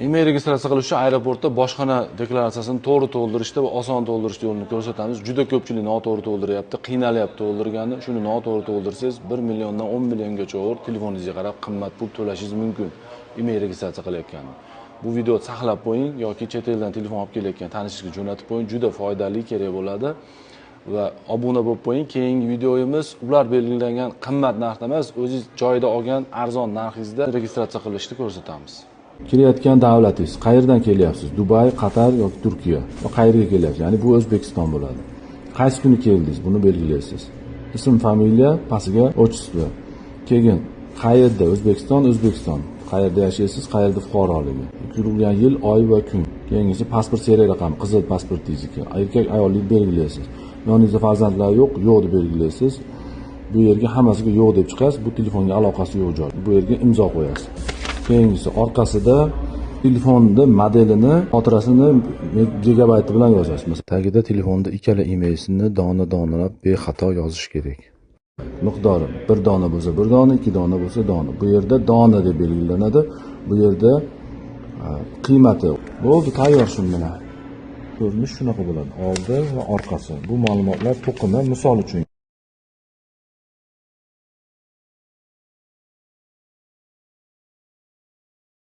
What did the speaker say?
Email registratsiya qilish uchun aeroportda bojxona deklaratsiyasini to'g'ri to'ldirishda va oson to'ldirish yo'lini ko'rsatamiz. Juda ko'pchilik noto'g'ri to'ldiryapti, qiynalyapti to'ldirgani. Shuni noto'g'ri to'ldirsangiz 1 milliondan 10 milliongacha telefoningizga qarab qimmat pul to'lashingiz mumkin. Email registratsiya qilayotganda. Bu videoni saqlab qo'ying yoki chet eldan telefon olib kelayotgan tanishingizga jo'natib qo'ying. Juda foydali, kerak bo'ladi. Va obuna bo'lib qo'ying. Keyingi videoyimiz ular belgilangan qimmat narxda emas, o'zingiz joyida olgan arzon narxingizda registratsiya qilishni ko'rsatamiz. Kelayotgan davlatingiz, qayerdan kelyapsiz? Dubay, Qatar yoki Turkiya? Va qayerga kelyapsiz? Ya'ni bu O'zbekiston bo'ladi. Qaysi kuni keldingiz? Buni belgilaysiz. Ism, familiya, pastiga otchество. Keyin qayerda? O'zbekiston. Qayerda yashaysiz? Qayerda fuqaroligi? Tug'ilgan yil, oy va kun. Keyingisi pasport serial raqami, qizil pasportingizniki. Erkak, ayollik belgilaysiz. Yoningizda farzandlar yo'q deb belgilaysiz. Bu yerga hammasiga yo'q deb chiqasiz. Bu telefonga aloqasi yo'q joy. Bu yerga imzo qo'yasiz. Keyingisi orqasida telefonni modelini, xotirasini gigabayt bilan yozasiz. Tagida telefonda ikkala emailni dona-donalab bexato yozish kerak. Miqdori 1 dona bo'lsa 1 dona, 2 dona bo'lsa dona. Bu yerda dona deb belgilanadi. Bu yerda qiymati bo'ldi, tayyor shu bilan. Ko'rinish shunaqa bo'ladi. Oldi va orqasi. Bu ma'lumotlar to'qimi misol uchun